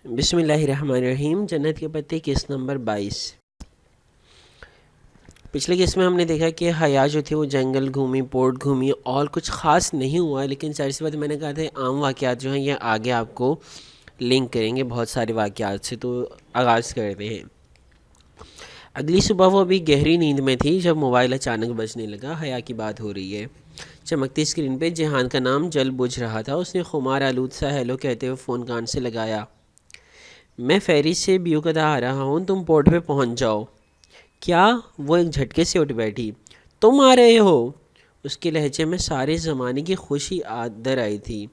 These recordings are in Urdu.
بسم اللہ الرحمن الرحیم۔ جنت کے پتے قسط نمبر 22۔ پچھلے قسط میں ہم نے دیکھا کہ حیا جو تھی وہ جنگل گھومی، پورٹ گھومی اور کچھ خاص نہیں ہوا، لیکن ظاہر سی بات میں نے کہا تھا عام واقعات جو ہیں یہ آگے آپ کو لنک کریں گے بہت سارے واقعات سے، تو آغاز کرتے ہیں۔ اگلی صبح وہ ابھی گہری نیند میں تھی جب موبائل اچانک بجنے لگا۔ حیا کی بات ہو رہی ہے۔ چمکتی اسکرین پہ جہان کا نام جل بجھ رہا تھا۔ اس نے خمار آلود سا ہیلو کہتے ہوئے فون کان سے لگایا۔ میں فیری سے بیوکدا آ رہا ہوں، تم پورٹ پہ پہنچ جاؤ۔ کیا؟ وہ ایک جھٹکے سے اٹھ بیٹھی۔ تم آ رہے ہو؟ اس کے لہجے میں سارے زمانے کی خوشی در آئی تھی۔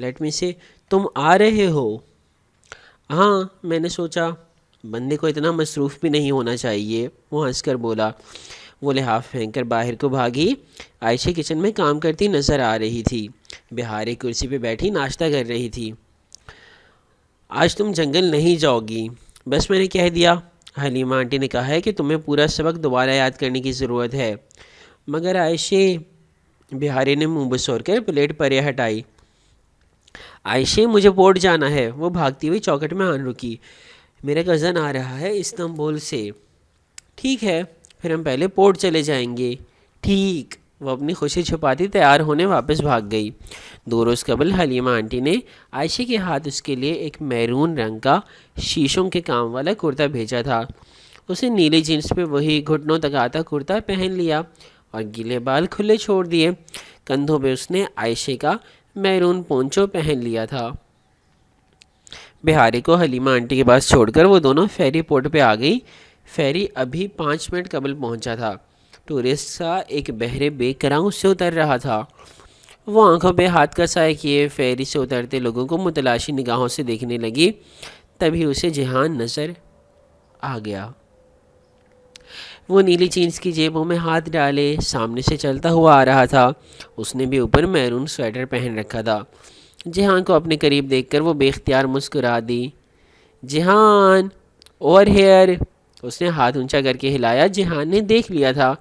لیٹ می سے، تم آ رہے ہو؟ ہاں، میں نے سوچا بندے کو اتنا مصروف بھی نہیں ہونا چاہیے، وہ ہنس کر بولا۔ وہ لحاف پھینک کر باہر کو بھاگی۔ عائشہ کچن میں کام کرتی نظر آ رہی تھی۔ بہار ایک کرسی پہ بیٹھی ناشتہ کر رہی تھی۔ آج تم جنگل نہیں جاؤ گی؟ بس میں نے کہہ دیا۔ حلیمہ آنٹی نے کہا ہے کہ تمہیں پورا سبق دوبارہ یاد کرنے کی ضرورت ہے۔ مگر عائشہ، بہاری نے منہ بسور کر پلیٹ پرے ہٹائی۔ عائشہ، مجھے پورٹ جانا ہے۔ وہ بھاگتی ہوئی چوکٹ میں آن رکی۔ میرا کزن آ رہا ہے استنبول سے۔ ٹھیک ہے، پھر ہم پہلے پورٹ چلے جائیں گے۔ ٹھیک۔ وہ اپنی خوشی چھپاتی تیار ہونے واپس بھاگ گئی۔ 2 روز قبل حلیمہ آنٹی نے عائشہ کے ہاتھ اس کے لیے ایک میرون رنگ کا شیشوں کے کام والا کرتا بھیجا تھا۔ اسے نیلی جینس پہ وہی گھٹنوں تک آتا کرتا پہن لیا اور گیلے بال کھلے چھوڑ دیے۔ کندھوں پہ اس نے عائشہ کا میرون پونچو پہن لیا تھا۔ بہاری کو حلیمہ آنٹی کے پاس چھوڑ کر وہ دونوں فیری پورٹ پہ آ گئی۔ فیری ابھی 5 منٹ قبل پہنچا تھا۔ ٹورسٹ سا ایک بہرے بے کراں اس سے اتر رہا تھا۔ وہ آنکھوں پہ ہاتھ کا سایہ کیے فیری سے اترتے لوگوں کو متلاشی نگاہوں سے دیکھنے لگی۔ تبھی اسے جہان نظر آ گیا۔ وہ نیلی جینس کی جیبوں میں ہاتھ ڈالے سامنے سے چلتا ہوا آ رہا تھا۔ اس نے بھی اوپر میرون سویٹر پہن رکھا تھا۔ جہان کو اپنے قریب دیکھ کر وہ بے اختیار مسکرا دی۔ جہان، اوور ہیئر۔ اس نے ہاتھ اونچا کر کے ہلایا۔ جہان نے دیکھ لیا تھا،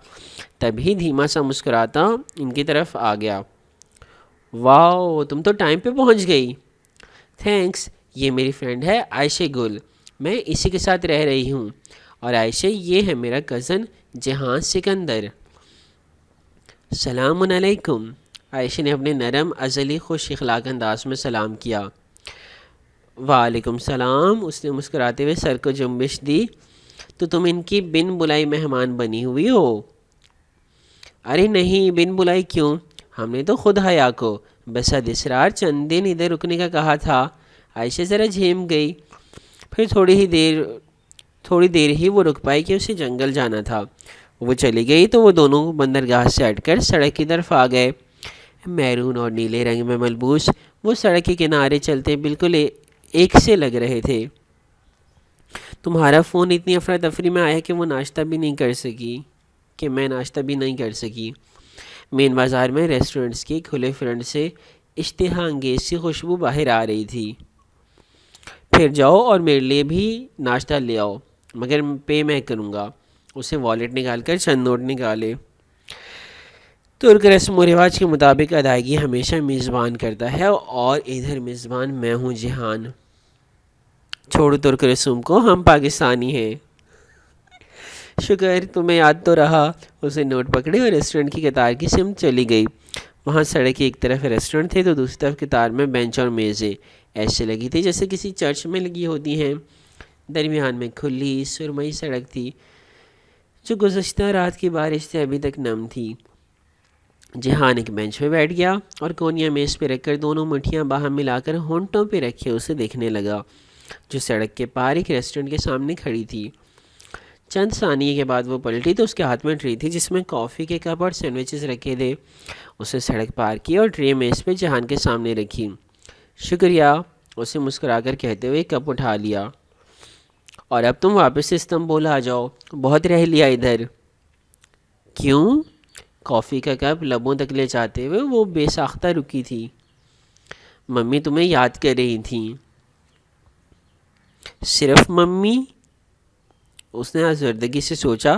تبھی دھیما سا مسکراتا ان کی طرف آ گیا۔ واو، تم تو ٹائم پہ پہنچ گئی۔ تھینکس، یہ میری فرینڈ ہے عائشہ گل، میں اسی کے ساتھ رہ رہی ہوں۔ اور عائشہ، یہ ہے میرا کزن جہان سکندر۔ سلام علیکم۔ عائشہ نے اپنے نرم ازلی خوش اخلاق انداز میں سلام کیا۔ وعلیکم السلام، اس نے مسکراتے ہوئے سر کو جنبش دی۔ تو تم ان کی بن بلائی مہمان بنی ہوئی ہو؟ ارے نہیں، بن بلائی کیوں، ہم نے تو خود حیا کو بسد اصرار چند دن ادھر رکنے کا کہا تھا۔ عائشہ ذرا جھیم گئی۔ پھر تھوڑی دیر ہی وہ رک پائی کہ اسے جنگل جانا تھا۔ وہ چلی گئی تو وہ دونوں بندرگاہ سے ہٹ کر سڑک کی طرف آ گئے۔ میرون اور نیلے رنگ میں ملبوس وہ سڑک کے کنارے چلتے بالکل ایک سے لگ رہے تھے۔ تمہارا فون اتنی افراتفری میں آیا کہ میں ناشتہ بھی نہیں کر سکی۔ مین بازار میں ریسٹورنٹس کی کھلے فرنٹ سے اشتہا انگیز سی خوشبو باہر آ رہی تھی۔ پھر جاؤ اور میرے لیے بھی ناشتہ لے آؤ، مگر پے میں کروں گا۔ اسے والیٹ نکال کر چند نوٹ نکالے۔ ترک رسم و رواج کے مطابق ادائیگی ہمیشہ میزبان کرتا ہے، اور ادھر میزبان میں ہوں جہان۔ چھوڑو ترک رسوم کو، ہم پاکستانی ہیں۔ شکر، تمہیں یاد تو رہا۔ اسے نوٹ پکڑے اور ریسٹورنٹ کی قطار کی سمت چلی گئی۔ وہاں سڑک کی ایک طرف ریسٹورنٹ تھے تو دوسری طرف قطار میں بینچ اور میزیں ایسے لگی تھی جیسے کسی چرچ میں لگی ہوتی ہیں۔ درمیان میں کھلی سرمئی سڑک تھی جو گزشتہ رات کی بارش سے ابھی تک نم تھی۔ جہان ایک بینچ پہ بیٹھ گیا اور کونیا میز پہ رکھ کر دونوں مٹھیاں باہم ملا کر ہونٹوں پہ رکھے اسے دیکھنے لگا جو سڑک کے پار ایک ریسٹورنٹ کے سامنے کھڑی تھی۔ چند ثانیے کے بعد وہ پلٹی تو اس کے ہاتھ میں ٹرے تھی جس میں کافی کے کپ اور سینڈوچز رکھے تھے۔ اسے سڑک پار کی اور ٹرے میز پہ جہان کے سامنے رکھی۔ شکریہ، اسے مسکرا کر کہتے ہوئے کپ اٹھا لیا۔ اور اب تم واپس استنبول آ جاؤ، بہت رہ لیا ادھر۔ کیوں؟ کافی کا کپ لبوں تک لے جاتے ہوئے وہ بے ساختہ رکی تھی۔ ممی تمہیں یاد کر رہی تھیں۔ صرف ممی؟ اس نے آزردگی سے سوچا،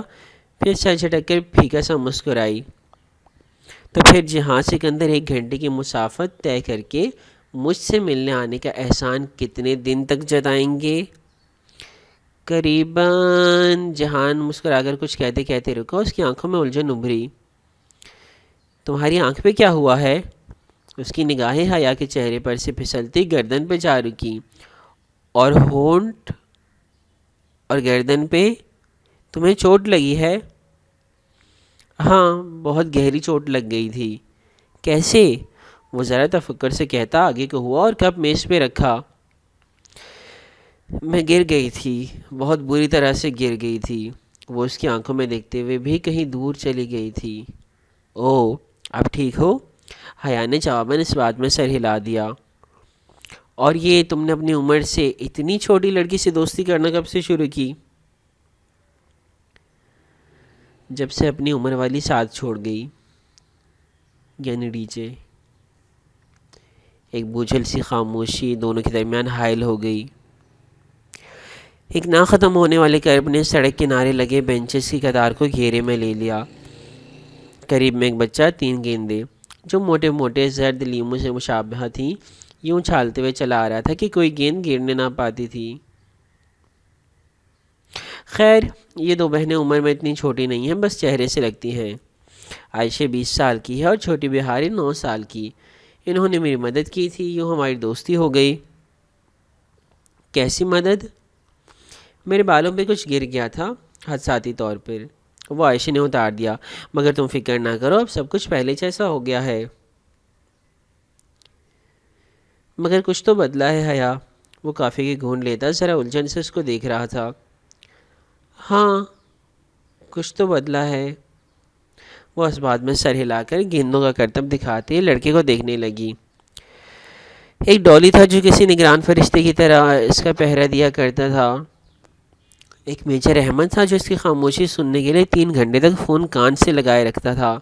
پھر سر جھٹک کر پھیکا سا مسکرائی۔ تو پھر جہاں سکندر 1 گھنٹے کی مسافت طے کر کے مجھ سے ملنے آنے کا احسان کتنے دن تک جتائیں گے؟ قریباً جہان مسکرا کر کچھ کہتے کہتے رکا، اس کی آنکھوں میں الجھن ابھری۔ تمہاری آنکھ پہ کیا ہوا ہے؟ اس کی نگاہیں حیا کے چہرے پر سے پھسلتی گردن پہ جا رکی، اور ہونٹ اور گردن پہ؟ تمہیں چوٹ لگی ہے؟ ہاں، بہت گہری چوٹ لگ گئی تھی۔ کیسے؟ وہ ذرا تفکر سے کہتا آگے کو ہوا اور کپ میز پہ رکھا۔ میں گر گئی تھی، بہت بری طرح سے گر گئی تھی۔ وہ اس کی آنکھوں میں دیکھتے ہوئے بھی کہیں دور چلی گئی تھی۔ اوہ، اب ٹھیک ہو؟ حیا نے جواباً اس بات میں سر ہلا دیا۔ اور یہ تم نے اپنی عمر سے اتنی چھوٹی لڑکی سے دوستی کرنا کب سے شروع کی؟ جب سے اپنی عمر والی ساتھ چھوڑ گئی، یعنی ڈی جے۔ ایک بوجھل سی خاموشی دونوں کے درمیان حائل ہو گئی۔ ایک نہ ختم ہونے والے کرب نے سڑک کنارے لگے بینچز کی قطار کو گھیرے میں لے لیا۔ قریب میں ایک بچہ 3 گیندیں جو موٹے موٹے زرد لیموں سے مشابہہ تھیں یوں اچھالتے ہوئے چلا آ رہا تھا کہ کوئی گیند گرنے نہ پاتی تھی۔ خیر، یہ 2 بہنیں عمر میں اتنی چھوٹی نہیں ہیں، بس چہرے سے لگتی ہیں۔ عائشہ 20 سال کی ہے اور چھوٹی بہاری 9 سال کی۔ انہوں نے میری مدد کی تھی، یوں ہماری دوستی ہو گئی۔ کیسی مدد؟ میرے بالوں پہ کچھ گر گیا تھا حادثاتی طور پر، وہ عائشہ نے اتار دیا۔ مگر تم فکر نہ کرو، اب سب کچھ پہلے جیسا ہو گیا ہے۔ مگر کچھ تو بدلا ہے حیا۔ وہ کافی کی گھونٹ لیتا ذرا الجھن سے اس کو دیکھ رہا تھا۔ ہاں، کچھ تو بدلا ہے۔ وہ اس بات میں سر ہلا کر گیندوں کا کرتب دکھاتے لڑکے کو دیکھنے لگی۔ ایک ڈولی تھا جو کسی نگران فرشتے کی طرح اس کا پہرا دیا کرتا تھا۔ ایک میجر احمد تھا جو اس کی خاموشی سننے کے لیے 3 گھنٹے تک فون کان سے لگائے رکھتا تھا۔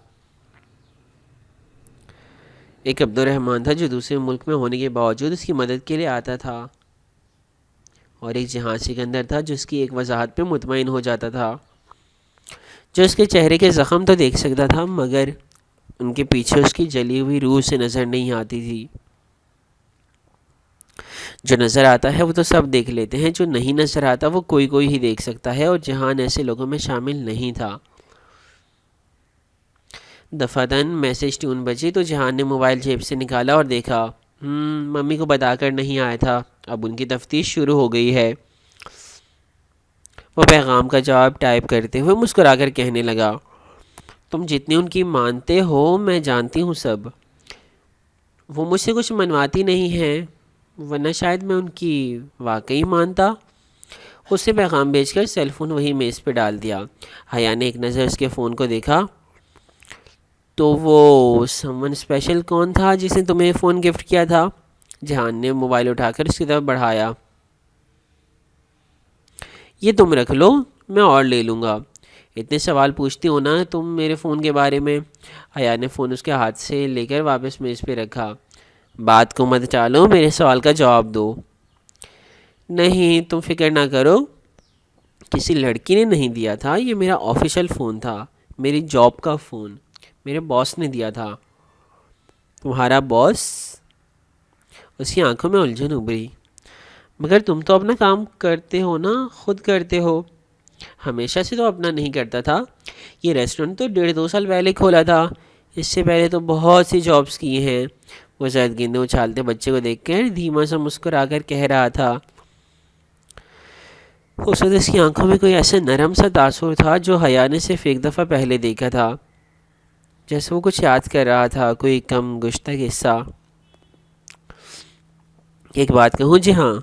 ایک عبد الرحمن تھا جو دوسرے ملک میں ہونے کے باوجود اس کی مدد کے لیے آتا تھا۔ اور ایک جہاں سکندر تھا جو اس کی ایک وضاحت پہ مطمئن ہو جاتا تھا، جو اس کے چہرے کے زخم تو دیکھ سکتا تھا مگر ان کے پیچھے اس کی جلی ہوئی روح سے نظر نہیں آتی تھی۔ جو نظر آتا ہے وہ تو سب دیکھ لیتے ہیں، جو نہیں نظر آتا وہ کوئی کوئی ہی دیکھ سکتا ہے، اور جہان ایسے لوگوں میں شامل نہیں تھا۔ دفعتاً میسج ٹیون بجی تو جہان نے موبائل جیب سے نکالا اور دیکھا۔ ممی کو بتا کر نہیں آیا تھا، اب ان کی تفتیش شروع ہو گئی ہے۔ وہ پیغام کا جواب ٹائپ کرتے ہوئے مسکرا کر کہنے لگا، تم جتنی ان کی مانتے ہو میں جانتی ہوں سب۔ وہ مجھ سے کچھ منواتی نہیں ہیں، ورنہ شاید میں ان کی واقعی مانتا۔ اس سے پیغام بھیج کر سیل فون وہی میز پہ ڈال دیا۔ حیا نے ایک نظر اس کے فون کو دیکھا۔ تو وہ سمن اسپیشل کون تھا جس نے تمہیں فون گفٹ کیا تھا؟ جہان نے موبائل اٹھا کر اس کی طرف بڑھایا۔ یہ تم رکھ لو، میں اور لے لوں گا۔ اتنے سوال پوچھتی ہو نا تم میرے فون کے بارے میں۔ حیا نے فون اس کے ہاتھ سے لے کر واپس میز پہ رکھا۔ بات کو مت ٹالو، میرے سوال کا جواب دو۔ نہیں، تم فکر نہ کرو، کسی لڑکی نے نہیں دیا تھا، یہ میرا آفیشیل فون تھا، میری جاب کا فون، میرے باس نے دیا تھا۔ تمہارا باس؟ اس کی آنکھوں میں الجھن ابھری۔ مگر تم تو اپنا کام کرتے ہو نا، خود کرتے ہو۔ ہمیشہ سے تو اپنا نہیں کرتا تھا، یہ ریسٹورنٹ تو 1.5-2 سال پہلے کھولا تھا، اس سے پہلے تو بہت سی جابس کی ہیں۔ وہ زرد گیندیں اچھالتے بچے کو دیکھ کر دھیما سا مسکرا کر کہہ رہا تھا۔ اس وقت اس کی آنکھوں میں کوئی ایسا نرم سا تاثر تھا جو حیا نے صرف ایک دفعہ پہلے دیکھا تھا، جیسے وہ کچھ یاد کر رہا تھا، کوئی کم گشتہ قصہ۔ ایک بات کہوں جی، ہاں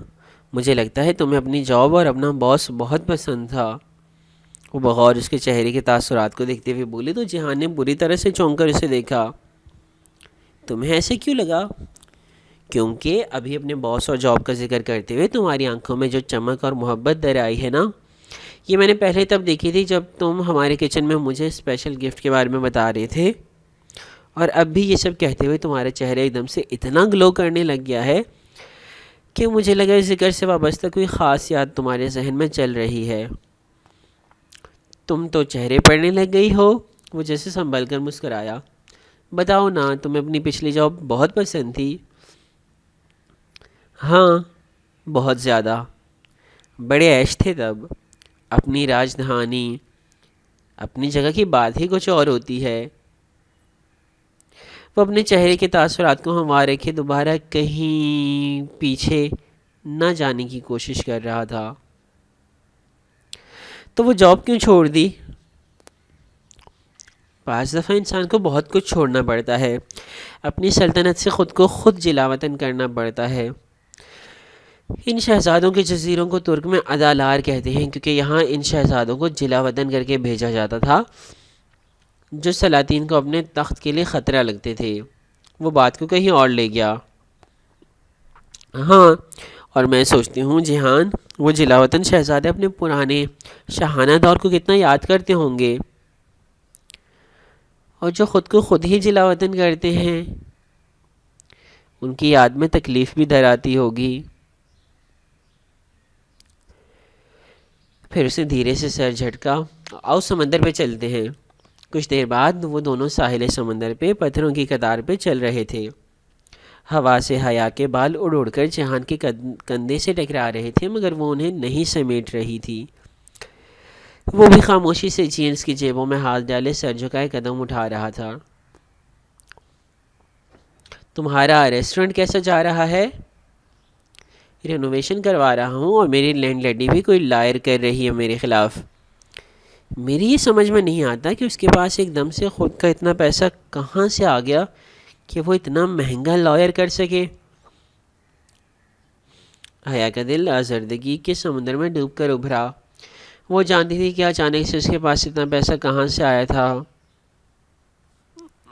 مجھے لگتا ہے تمہیں اپنی جاب اور اپنا باس بہت پسند تھا۔ وہ بغور اس کے چہرے کے تاثرات کو دیکھتے ہوئے بولی تو جہان نے بری طرح سے چونک کر اسے دیکھا۔ تمہیں ایسے کیوں لگا؟ کیونکہ ابھی اپنے باس اور جاب کا ذکر کرتے ہوئے تمہاری آنکھوں میں جو چمک اور محبت در آئی ہے نا، یہ میں نے پہلے تب دیکھی تھی جب تم ہمارے کچن میں مجھے اسپیشل گفٹ کے بارے میں بتا رہے تھے، اور اب بھی یہ سب کہتے ہوئے تمہارا چہرہ ایک دم سے اتنا گلو کرنے لگ گیا ہے کہ مجھے لگا اس ذکر سے وابستہ کوئی خاص یاد تمہارے ذہن میں چل رہی ہے۔ تم تو چہرے پڑنے لگ گئی ہو۔ وہ جیسے سنبھل کر مسکرایا۔ بتاؤ نا، تمہیں اپنی پچھلی جاب بہت پسند تھی؟ ہاں، بہت زیادہ، بڑے عیش تھے تب، اپنی راجدھانی، اپنی جگہ کی بات ہی کچھ اور ہوتی ہے۔ وہ اپنے چہرے کے تاثرات کو ہموار رکھے دوبارہ کہیں پیچھے نہ جانے کی کوشش کر رہا تھا۔ تو وہ جاب کیوں چھوڑ دی؟ بعض دفعہ انسان کو بہت کچھ چھوڑنا پڑتا ہے، اپنی سلطنت سے خود کو خود جلاوطن کرنا پڑتا ہے۔ ان شہزادوں کے جزیروں کو ترک میں ادالار کہتے ہیں، کیونکہ یہاں ان شہزادوں کو جلاوطن کر کے بھیجا جاتا تھا جو سلاطین کو اپنے تخت کے لیے خطرہ لگتے تھے۔ وہ بات کو کہیں اور لے گیا۔ ہاں، اور میں سوچتی ہوں جہان، وہ جلاوطن شہزادے اپنے پرانے شاہانہ دور کو کتنا یاد کرتے ہوں گے، اور جو خود کو خود ہی جلاوطن کرتے ہیں ان کی یاد میں تکلیف بھی در آتی ہوگی۔ پھر اسے دھیرے سے سر جھٹکا۔ آؤ سمندر پہ چلتے ہیں۔ کچھ دیر بعد وہ دونوں ساحل سمندر پہ پتھروں کی قطار پہ چل رہے تھے۔ ہوا سے حیا کے بال اڑ اڑ کر جہان کے کندھے سے ٹکرا رہے تھے، مگر وہ انہیں نہیں سمیٹ رہی تھی۔ وہ بھی خاموشی سے جینس کی جیبوں میں ہاتھ ڈالے سر جھکائے قدم اٹھا رہا تھا۔ تمہارا ریسٹورنٹ کیسا جا رہا ہے؟ رینوویشن کروا رہا ہوں، اور میری لینڈ لیڈی بھی کوئی لائر کر رہی ہے میرے خلاف۔ میری یہ سمجھ میں نہیں آتا کہ اس کے پاس ایک دم سے خود کا اتنا پیسہ کہاں سے آ گیا کہ وہ اتنا مہنگا لائر کر سکے۔ حیا کا دل آزردگی کے سمندر میں ڈوب کر ابھرا۔ وہ جانتی تھی کہ اچانک سے اس کے پاس اتنا پیسہ کہاں سے آیا تھا۔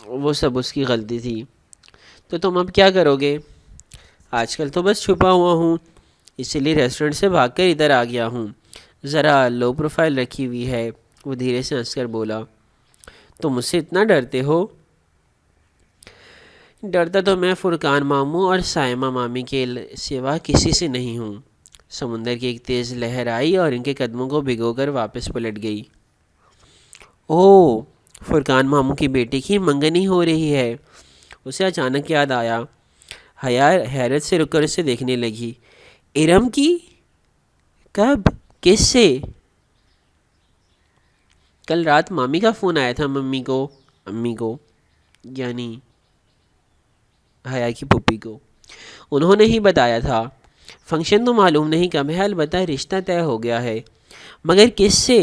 وہ سب اس کی غلطی تھی۔ تو تم اب کیا کرو گے؟ آج کل تو بس چھپا ہوا ہوں، اسی لیے ریسٹورنٹ سے بھاگ کر ادھر آ گیا ہوں۔ ذرا لو پروفائل رکھی ہوئی ہے۔ وہ دھیرے سے ہنس کر بولا۔ تم مجھ سے اتنا ڈرتے ہو؟ ڈرتا تو میں فرقان ماموں اور سائمہ مامی کے سوا کسی سے نہیں ہوں۔ سمندر کی ایک تیز لہر آئی اور ان کے قدموں کو بھگو کر واپس پلٹ گئی۔ اوہ، فرقان ماموں کی بیٹی کی منگنی ہو رہی ہے۔ اسے اچانک یاد آیا۔ حیا حیرت سے رک کر اسے دیکھنے لگی۔ ارم کی؟ کب؟ کس سے؟ کل رات مامی کا فون آیا تھا امی کو یعنی حیا کی پھپھی کو۔ انہوں نے ہی بتایا تھا۔ فنکشن تو معلوم نہیں کب ہے، البتہ رشتہ طے ہو گیا ہے۔ مگر کس سے؟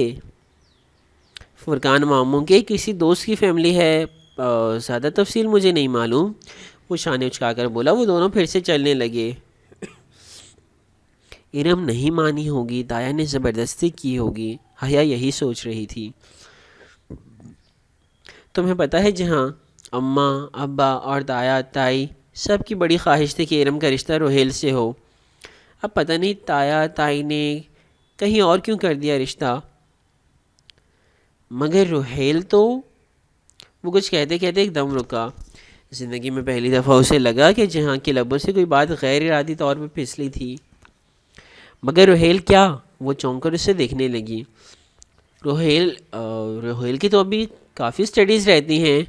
فرقان ماموں کے کسی دوست کی فیملی ہے، زیادہ تفصیل مجھے نہیں معلوم۔ وہ شانے اچکا کر بولا۔ وہ دونوں پھر سے چلنے لگے۔ ارم نہیں مانی ہوگی، تایا نے زبردستی کی ہوگی، حیا یہی سوچ رہی تھی۔ تمہیں پتہ ہے جہاں اماں، ابا اور تایا تائی سب کی بڑی خواہش تھی کہ ارم کا رشتہ روہیل سے ہو۔ اب پتہ نہیں تایا تائی نے کہیں اور کیوں کر دیا رشتہ۔ مگر روہیل تو… وہ کچھ کہتے کہتے ایک دم رکا۔ زندگی میں پہلی دفعہ اسے لگا کہ جہاں کے لبوں سے کوئی بات غیر ارادی طور پہ پھسلی تھی۔ مگر روہیل کیا؟ وہ چونک کر اسے دیکھنے لگی۔ روہیل کی تو ابھی کافی سٹڈیز رہتی ہیں۔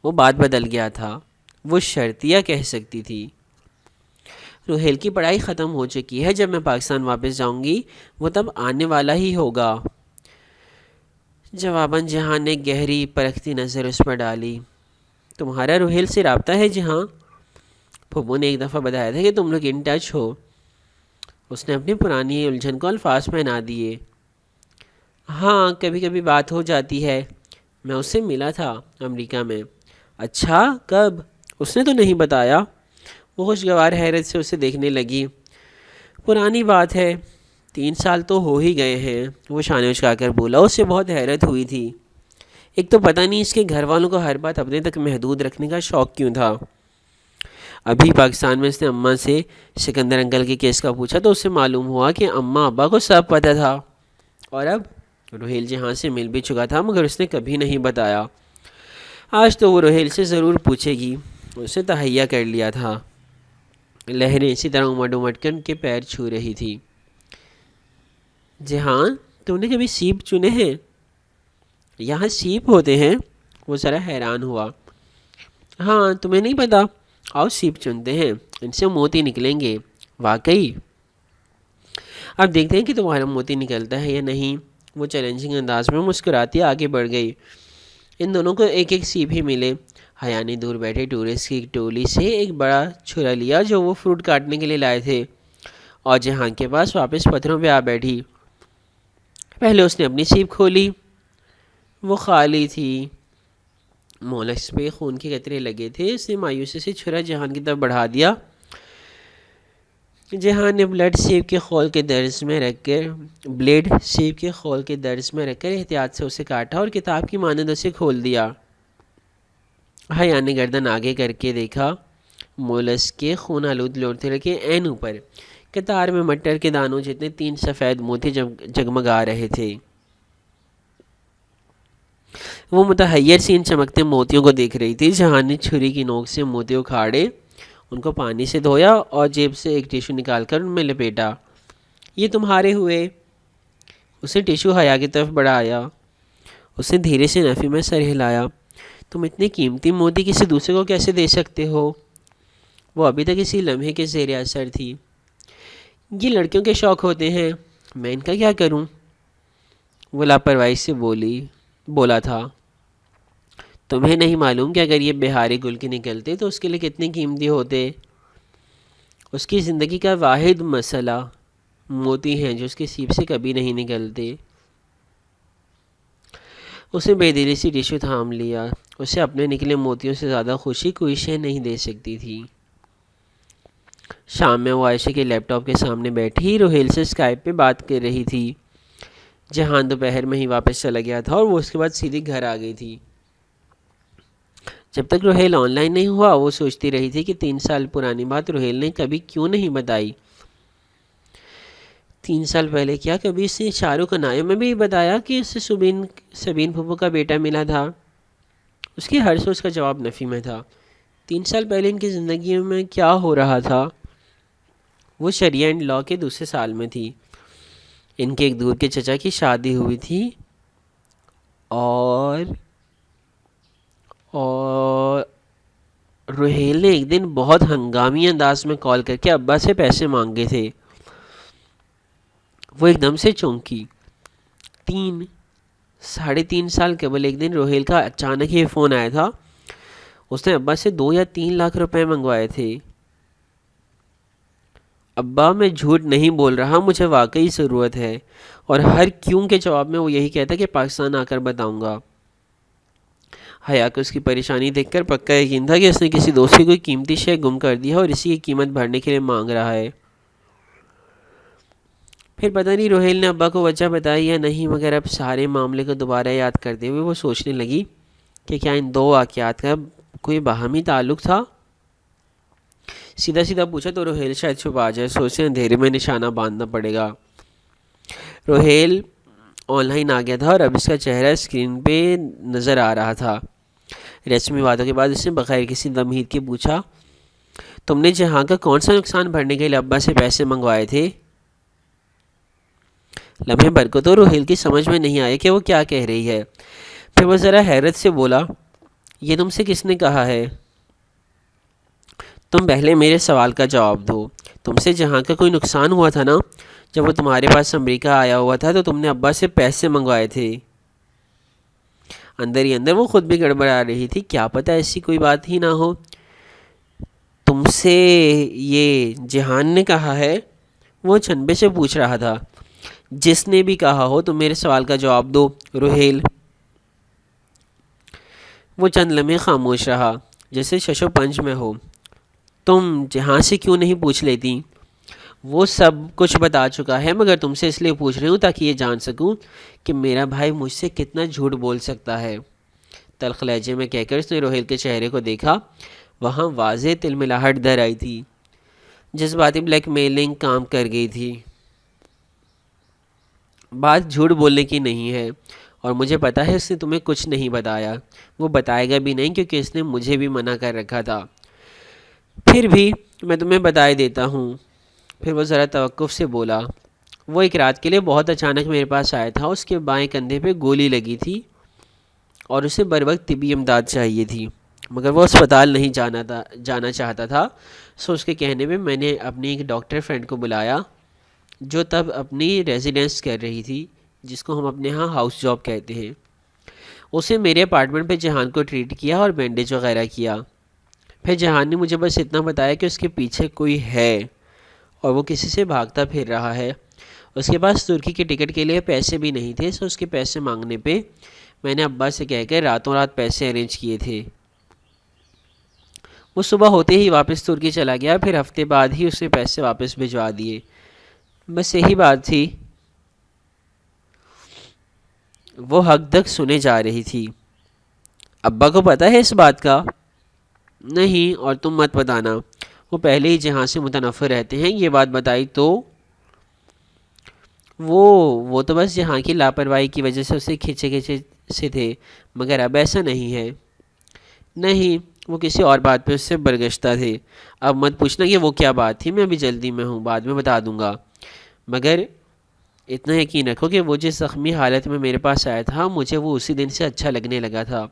وہ بات بدل گیا تھا۔ وہ شرطیہ کہہ سکتی تھی۔ روہیل کی پڑھائی ختم ہو چکی ہے، جب میں پاکستان واپس جاؤں گی وہ تب آنے والا ہی ہوگا۔ جواباً جہان نے گہری پرکھتی نظر اس پر ڈالی۔ تمہارا روہیل سے رابطہ ہے جہاں؟ پھپھو نے ایک دفعہ بتایا تھا کہ تم لوگ ان ٹچ ہو۔ اس نے اپنی پرانی الجھن کو الفاظ پہنا دیے۔ ہاں، کبھی کبھی بات ہو جاتی ہے۔ میں اس سے ملا تھا امریکہ میں۔ اچھا، کب؟ اس نے تو نہیں بتایا۔ وہ خوشگوار حیرت سے اسے دیکھنے لگی۔ پرانی بات ہے، 3 سال تو ہو ہی گئے ہیں۔ وہ شانے اچکا کر بولا۔ اسے بہت حیرت ہوئی تھی۔ ایک تو پتہ نہیں اس کے گھر والوں کو ہر بات اپنے تک محدود رکھنے کا شوق کیوں تھا۔ ابھی پاکستان میں اس نے اماں سے سکندر انکل کے کیس کا پوچھا تو اس سے معلوم ہوا کہ اماں ابا کو سب پتہ تھا۔ اور اب روہیل جہاں سے مل بھی چکا تھا، مگر اس نے کبھی نہیں بتایا۔ آج تو وہ روہیل سے ضرور پوچھے گی۔ اسے تہیا کر لیا تھا۔ لہریں اسی طرح امٹ امٹ کر ان کے پیر چھو رہی تھی۔ جہاں، تم نے کبھی سیپ چنے ہیں؟ یہاں سیپ ہوتے ہیں؟ وہ ذرا حیران ہوا۔ ہاں، تمہیں نہیں پتا؟ آؤ سیب چنتے ہیں، ان سے موتی نکلیں گے۔ واقعی؟ اب دیکھتے ہیں کہ تمہارا موتی نکلتا ہے یا نہیں۔ وہ چیلنجنگ انداز میں مسکراتی آگے بڑھ گئی۔ ان دونوں کو ایک ایک سیب ہی ملے۔ حیا نے دور بیٹھے ٹورسٹ کی ایک ٹولی سے ایک بڑا چھرا لیا جو وہ فروٹ کاٹنے کے لیے لائے تھے، اور جہان کے پاس واپس پتھروں پہ آ بیٹھی۔ پہلے اس نے اپنی سیب کھولی، وہ خالی تھی۔ مولس پہ خون کے قطرے لگے تھے۔ اس نے مایوسی سے چھرا جہان کی طرف بڑھا دیا۔ جہان نے بلیڈ سیب کے خول کے درز میں رکھ کر احتیاط سے اسے کاٹا اور کتاب کی مانند اسے کھول دیا۔ حیا نے گردن آگے کر کے دیکھا۔ مولس کے خون آلود لوٹتے رکھے عین اوپر قطار میں مٹر کے دانوں جتنے 3 سفید موتی جگمگا رہے تھے۔ وہ متحیر سی ان چمکتے موتیوں کو دیکھ رہی تھی۔ جہان نے چھری کی نوک سے موتی اکھاڑے، ان کو پانی سے دھویا اور جیب سے ایک ٹیشو نکال کر ان میں لپیٹا۔ یہ تمہارے ہوئے۔ اسے ٹیشو حیا کی طرف بڑھایا۔ اس نے دھیرے سے نفی میں سر ہلایا۔ تم اتنے قیمتی موتی کسی دوسرے کو کیسے دے سکتے ہو؟ وہ ابھی تک اسی لمحے کے زیر اثر تھی۔ یہ لڑکیوں کے شوق ہوتے ہیں، میں ان کا کیا کروں؟ وہ لاپرواہی سے بولا تھا۔ تمہیں نہیں معلوم کہ اگر یہ بہاری گل کے نکلتے تو اس کے لیے کتنے قیمتی ہوتے؟ اس کی زندگی کا واحد مسئلہ موتی ہیں جو اس کے سیب سے کبھی نہیں نکلتے۔ اس نے بے دلی سے ٹیشو تھام لیا۔ اسے اپنے نکلے موتیوں سے زیادہ خوشی کوئی شے نہیں دے سکتی تھی۔ شام میں وہ عائشہ کے لیپ ٹاپ کے سامنے بیٹھی روہیل سے اسکائپ پہ بات کر رہی تھی۔ جہان دوپہر میں ہی واپس چلا گیا تھا اور وہ اس کے بعد سیدھی گھر آ گئی تھی۔ جب تک روہیل آن لائن نہیں ہوا وہ سوچتی رہی تھی کہ 3 سال پرانی بات روہیل نے کبھی کیوں نہیں بتائی۔ 3 سال پہلے کیا کبھی اس نے شاہ رخ کنائیوں میں بھی بتایا کہ اسے سبین پھپھو کا بیٹا ملا تھا؟ اس کی ہر سوچ کا جواب نفی میں تھا۔ 3 سال پہلے ان کی زندگی میں کیا ہو رہا تھا؟ وہ شریعہ اینڈ لاء کے دوسرے سال میں تھی۔ ان کے ایک دور کے چچا کی شادی ہوئی تھی اور روہیل نے ایک دن بہت ہنگامی انداز میں کال کر کے ابا سے پیسے مانگے تھے۔ وہ ایک دم سے چونکی۔ 3.5 سال قبل ایک دن روہیل کا اچانک ہی فون آیا تھا۔ اس نے ابا سے 2 یا 3 لاکھ روپے منگوائے تھے۔ ابا میں جھوٹ نہیں بول رہا، مجھے واقعی ضرورت ہے، اور ہر کیوں کے جواب میں وہ یہی کہتا کہ پاکستان آ کر بتاؤں گا۔ حیا کو اس کی پریشانی دیکھ کر پکا یقین تھا کہ اس نے کسی دوست کی کوئی قیمتی شے گم کر دیا اور اسی کی قیمت بھرنے کے لیے مانگ رہا ہے۔ پھر پتہ نہیں روہیل نے ابا کو وجہ بتائی یا نہیں، مگر اب سارے معاملے کو دوبارہ یاد کرتے ہوئے وہ سوچنے لگی کہ کیا ان 2 واقعات کا کوئی باہمی تعلق تھا۔ سیدھا پوچھا تو روہیل شاید چھپا جائے، سوچے اندھیرے میں نشانہ باندھنا پڑے گا۔ روہیل آن لائن آ گیا تھا اور اب اس کا چہرہ اسکرین پہ نظر آ رہا تھا۔ رسمی باتوں کے بعد اس نے بغیر کسی تمہید کے پوچھا، تم نے جہاں کا کون سا نقصان بھرنے کے لیے ابا سے پیسے منگوائے تھے؟ لمحے بھر کو تو روہیل کی سمجھ میں نہیں آیا کہ وہ کیا کہہ رہی ہے۔ پھر وہ ذرا حیرت سے بولا، یہ تم سے کس نے کہا ہے؟ تم پہلے میرے سوال کا جواب دو۔ تم سے جہاں کا کوئی نقصان ہوا تھا نا، جب وہ تمہارے پاس امریکہ آیا ہوا تھا تو تم نے ابا سے پیسے منگوائے تھے۔ اندر ہی اندر وہ خود بھی گڑبڑا رہی تھی، کیا پتہ ایسی کوئی بات ہی نہ ہو۔ تم سے یہ جہان نے کہا ہے؟ وہ چھنبے سے پوچھ رہا تھا۔ جس نے بھی کہا ہو تم میرے سوال کا جواب دو روہیل۔ وہ چند لمحے خاموش رہا، جیسے شش و پنج میں ہو۔ تم جہاں سے کیوں نہیں پوچھ لیتی؟ وہ سب کچھ بتا چکا ہے، مگر تم سے اس لیے پوچھ رہی ہوں تاکہ یہ جان سکوں کہ میرا بھائی مجھ سے کتنا جھوٹ بول سکتا ہے۔ تلخ لہجے میں کہہ کر اس نے روہیل کے چہرے کو دیکھا۔ وہاں واضح تلملاہٹ در آئی تھی، جذباتی بلیک میلنگ کام کر گئی تھی۔ بات جھوٹ بولنے کی نہیں ہے، اور مجھے پتا ہے اس نے تمہیں کچھ نہیں بتایا، وہ بتائے گا بھی نہیں کیونکہ اس نے مجھے بھی منع کر رکھا تھا۔ پھر بھی میں تمہیں بتائے دیتا ہوں۔ پھر وہ ذرا توقف سے بولا، وہ ایک رات کے لیے بہت اچانک میرے پاس آیا تھا۔ اس کے بائیں کندھے پہ گولی لگی تھی اور اسے بر وقت طبی امداد چاہیے تھی۔ مگر وہ اسپتال نہیں جانا چاہتا تھا. سو اس کے کہنے پہ میں نے اپنی ایک ڈاکٹر فرینڈ کو بلایا جو تب اپنی ریزیڈنس کر رہی تھی، جس کو ہم اپنے ہاں ہاؤس جاب کہتے ہیں. اسے میرے اپارٹمنٹ پہ جہان کو ٹریٹ کیا اور بینڈیج وغیرہ کیا. پھر جہان نے مجھے بس اتنا بتایا کہ اس کے پیچھے کوئی ہے اور وہ کسی سے بھاگتا پھر رہا ہے. اس کے پاس ترکی کے ٹکٹ کے لیے پیسے بھی نہیں تھے. سو اس کے پیسے مانگنے پہ میں نے ابا سے کہہ کے راتوں رات پیسے ارینج کیے تھے. وہ صبح ہوتے ہی واپس ترکی چلا گیا. پھر ہفتے بعد ہی اس نے پیسے واپس بھجوا دیے. بس یہی بات تھی. وہ حق تک سنے جا رہی تھی. ابا کو پتہ ہے اس بات کا؟ نہیں، اور تم مت بتانا. وہ پہلے ہی جہاں سے متنفر رہتے ہیں. یہ بات بتائی تو وہ تو بس جہاں کی لاپرواہی کی وجہ سے اسے کھچے سے تھے، مگر اب ایسا نہیں ہے. نہیں، وہ کسی اور بات پہ اس سے برگشتہ تھے. اب مت پوچھنا کہ وہ کیا بات تھی. میں ابھی جلدی میں ہوں، بعد میں بتا دوں گا. مگر اتنا یقین رکھو کہ وہ جس زخمی حالت میں میرے پاس آیا تھا، مجھے وہ اسی دن سے اچھا لگنے لگا تھا.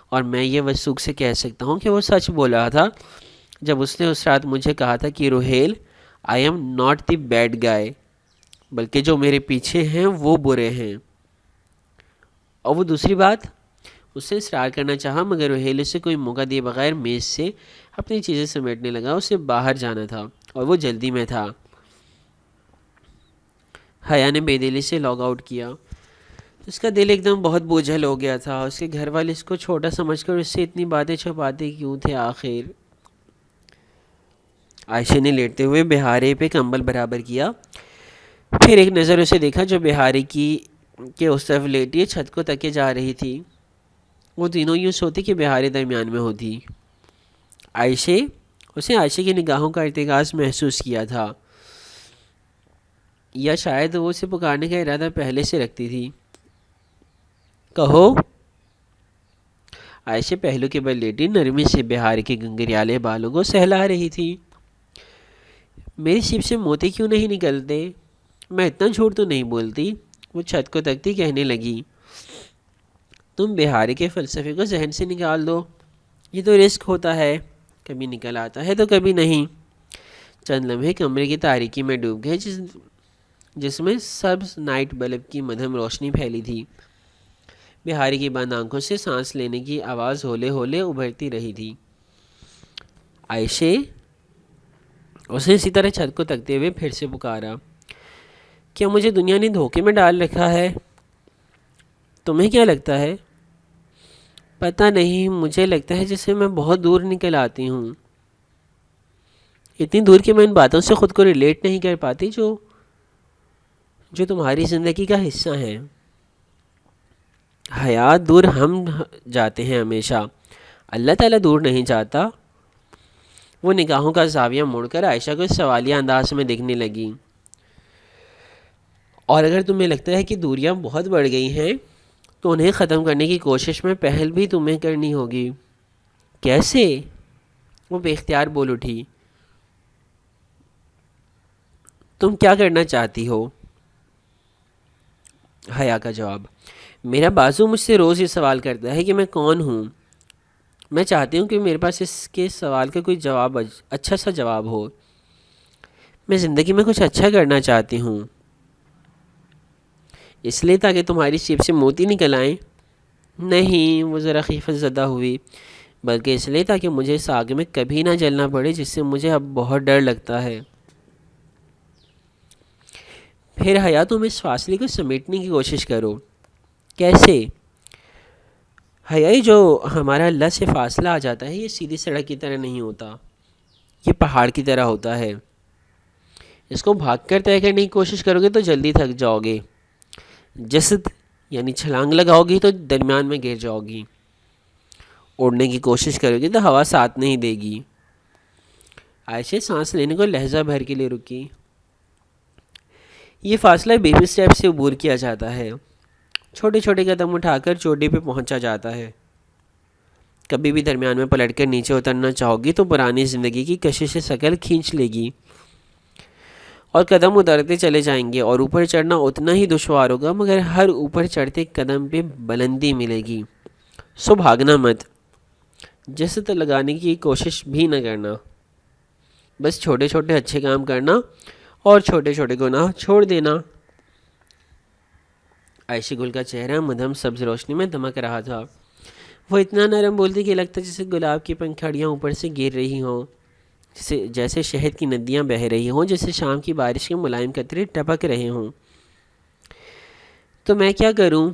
اور میں یہ وثوق سے کہہ سکتا ہوں کہ وہ سچ بول رہا تھا جب اس نے اس رات مجھے کہا تھا کہ Rohail, I am not the bad guy, بلکہ جو میرے پیچھے ہیں وہ برے ہیں. اور وہ دوسری بات، اس سے اصرار کرنا چاہا مگر روہیل اسے کوئی موقع دیے بغیر میز سے اپنی چیزیں سمیٹنے لگا. اسے باہر جانا تھا اور وہ جلدی میں تھا. حیا نے بے دلی سے لاگ آؤٹ کیا. اس کا دل ایک دم بہت بوجھل ہو گیا تھا. اس کے گھر والے اس کو چھوٹا سمجھ کر اس سے اتنی باتیں چھپاتے کیوں تھے آخر؟ عائشہ نے لیٹتے ہوئے بہارے پہ کمبل برابر کیا. پھر ایک نظر اسے دیکھا جو بہارے کے اس طرف لیٹی چھت کو تکے جا رہی تھی. وہ تینوں یوں سوتی کہ بہارے درمیان میں ہوتی. اسے عائشہ کی نگاہوں کا ارتکاز محسوس کیا تھا، یا شاید وہ اسے پکارنے کا ارادہ پہلے سے رکھتی تھی. کہو. عائشہ پہلو کے بل لیٹی نرمی سے بہارے کے گنگریالے بالوں کو سہلا رہی تھی. میری سیب سے موتی کیوں نہیں نکلتے؟ میں اتنا جھوٹ تو نہیں بولتی. وہ چھت کو تکتی کہنے لگی. تم بہارے کے فلسفے کو ذہن سے نکال دو. یہ تو رسک ہوتا ہے، کبھی نکل آتا ہے تو کبھی نہیں. چند لمحے کمرے کی تاریکی میں ڈوب گئے جس میں سبز نائٹ بلب کی مدھم روشنی پھیلی تھی. بہارے کی بند آنکھوں سے سانس لینے کی آواز ہولے ہولے ابھرتی رہی تھی. عائشہ. اسے اسی طرح چھت کو تکتے ہوئے پھر سے پکارا. کیا مجھے دنیا نے دھوکے میں ڈال رکھا ہے؟ تمہیں کیا لگتا ہے؟ پتہ نہیں، مجھے لگتا ہے جیسے میں بہت دور نکل آتی ہوں، اتنی دور کہ میں ان باتوں سے خود کو ریلیٹ نہیں کر پاتی جو تمہاری زندگی کا حصہ ہیں. حیات دور ہم جاتے ہیں ہمیشہ، اللہ تعالیٰ دور نہیں جاتا. وہ نگاہوں کا زاویہ موڑ کر عائشہ کو سوالیہ انداز میں دیکھنے لگی. اور اگر تمہیں لگتا ہے کہ دوریاں بہت بڑھ گئی ہیں تو انہیں ختم کرنے کی کوشش میں پہل بھی تمہیں کرنی ہوگی. کیسے؟ وہ بے اختیار بول اٹھی. تم کیا کرنا چاہتی ہو؟ حیا کا جواب. میرا بازو مجھ سے روز یہ سوال کرتا ہے کہ میں کون ہوں. میں چاہتی ہوں کہ میرے پاس اس کے سوال کا کوئی جواب، اچھا سا جواب ہو. میں زندگی میں کچھ اچھا کرنا چاہتی ہوں. اس لیے تاکہ تمہاری سیب سے موتی نکل آئیں؟ نہیں، وہ ذرا خیفت زدہ ہوئی. بلکہ اس لیے تاکہ مجھے اس آگ میں کبھی نہ جلنا پڑے جس سے مجھے اب بہت ڈر لگتا ہے. پھر حیا تم اس فاصلے کو سمیٹنے کی کوشش کرو. کیسے؟ حیا، جو ہمارا اللہ سے فاصلہ آ جاتا ہے یہ سیدھی سڑک کی طرح نہیں ہوتا، یہ پہاڑ کی طرح ہوتا ہے. اس کو بھاگ کر طے کرنے کی کوشش کرو گے تو جلدی تھک جاؤ گے. جسد یعنی چھلانگ لگاؤ گی تو درمیان میں گر جاؤ گی. اڑنے کی کوشش کرو گی تو ہوا ساتھ نہیں دے گی. عائشہ سانس لینے کو لہجہ بھر کے لیے رکی. یہ فاصلہ بیبی سٹیپ سے عبور کیا جاتا ہے. چھوٹے چھوٹے قدم اٹھا کر چوٹی پہ پہنچا جاتا ہے. کبھی بھی درمیان میں پلٹ کر نیچے اترنا چاہو گی تو پرانی زندگی کی کشش سے شکل کھینچ لے گی اور قدم اترتے چلے جائیں گے. اور اوپر چڑھنا اتنا ہی دشوار ہوگا مگر ہر اوپر چڑھتے قدم پہ بلندی ملے گی. سو بھاگنا مت. جسد لگانے کی کوشش بھی نہ کرنا، بس چھوٹے چھوٹے اچھے کام کرنا اور چھوٹے چھوٹے گناہ چھوڑ دینا۔ عائشہ گل کا چہرہ مدھم سبز روشنی میں دمک رہا تھا۔ وہ اتنا نرم بولتی کہ لگتا جیسے گلاب کی پنکھڑیاں اوپر سے گر رہی ہوں، جیسے شہد کی ندیاں بہہ رہی ہوں، جیسے شام کی بارش کے ملائم قطرے ٹپک رہے ہوں۔ تو میں کیا کروں؟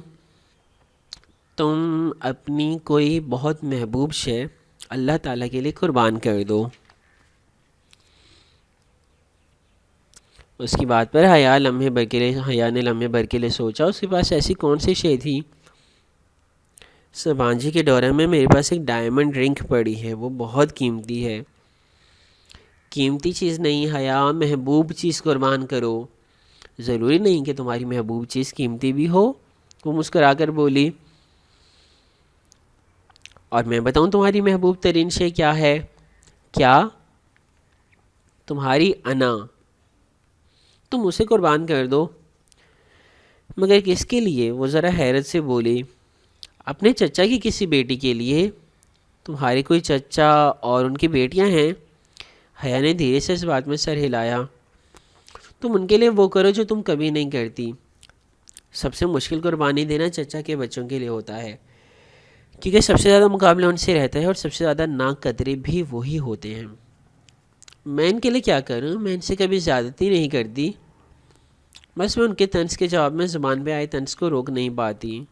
تم اپنی کوئی بہت محبوب شے اللہ تعالیٰ کے لیے قربان کر دو۔ اس کی بات پر حیا نے لمحے بھر کے لیے سوچا، اس کے پاس ایسی کون سی شے تھی؟ سبانجی کے دورے میں میرے پاس ایک ڈائمنڈ رنگ پڑی ہے، وہ بہت قیمتی ہے۔ قیمتی چیز نہیں حیا، محبوب چیز قربان کرو۔ ضروری نہیں کہ تمہاری محبوب چیز قیمتی بھی ہو، وہ مسکرا کر بولی۔ اور میں بتاؤں تمہاری محبوب ترین شے کیا ہے؟ کیا؟ تمہاری انا۔ تم اسے قربان کر دو۔ مگر کس کے لیے؟ وہ ذرا حیرت سے بولی۔ اپنے چچا کی کسی بیٹی کے لیے۔ تمہارے کوئی چچا اور ان کی بیٹیاں ہیں؟ حیا نے دھیرے سے اس بات میں سر ہلایا۔ تم ان کے لیے وہ کرو جو تم کبھی نہیں کرتی۔ سب سے مشکل قربانی دینا چچا کے بچوں کے لیے ہوتا ہے، کیونکہ سب سے زیادہ مقابلہ ان سے رہتا ہے اور سب سے زیادہ ناقدرے بھی وہی ہوتے ہیں۔ میں ان کے لیے کیا کروں؟ میں ان سے کبھی زیادتی نہیں کرتی، بس میں ان کے طنز کے جواب میں زبان پہ آئے طنز کو روک نہیں پاتی۔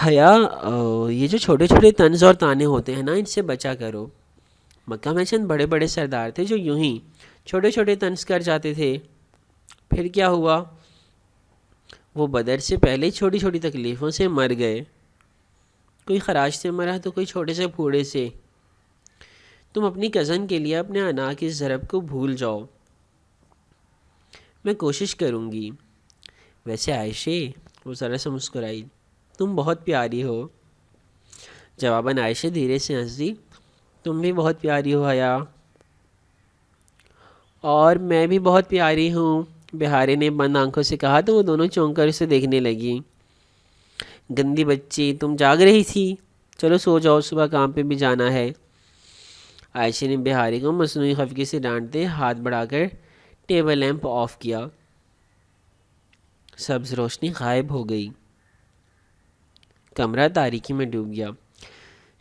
حیا، یہ جو چھوٹے چھوٹے طنز اور تانے ہوتے ہیں نا، ان سے بچا کرو۔ مکہ میں چند بڑے بڑے سردار تھے جو یوں ہی چھوٹے چھوٹے طنز کر جاتے تھے۔ پھر کیا ہوا؟ وہ بدر سے پہلے چھوٹی چھوٹی تکلیفوں سے مر گئے۔ کوئی خراش سے مرا تو کوئی چھوٹے سے پھوڑے سے۔ تم اپنی کزن کے لیے اپنے انا کی ضرب کو بھول جاؤ۔ میں کوشش کروں گی۔ ویسے عائشہ، وہ ذرا سا مسکرائی، تم بہت پیاری ہو۔ جواباً عائشہ دھیرے سے ہنسی۔ تم بھی بہت پیاری ہو حیا۔ اور میں بھی بہت پیاری ہوں، بہارے نے بند آنکھوں سے کہا تو وہ دونوں چونک کر اسے دیکھنے لگی۔ گندی بچی، تم جاگ رہی تھی؟ چلو سو جاؤ، صبح کام پہ بھی جانا ہے۔ عائشہ نے بہارے کو مصنوعی خفگی سے ڈانٹتے ہاتھ بڑھا کر ٹیبل لیمپ آف کیا۔ سبز روشنی غائب ہو گئی، کمرہ تاریکی میں ڈوب گیا۔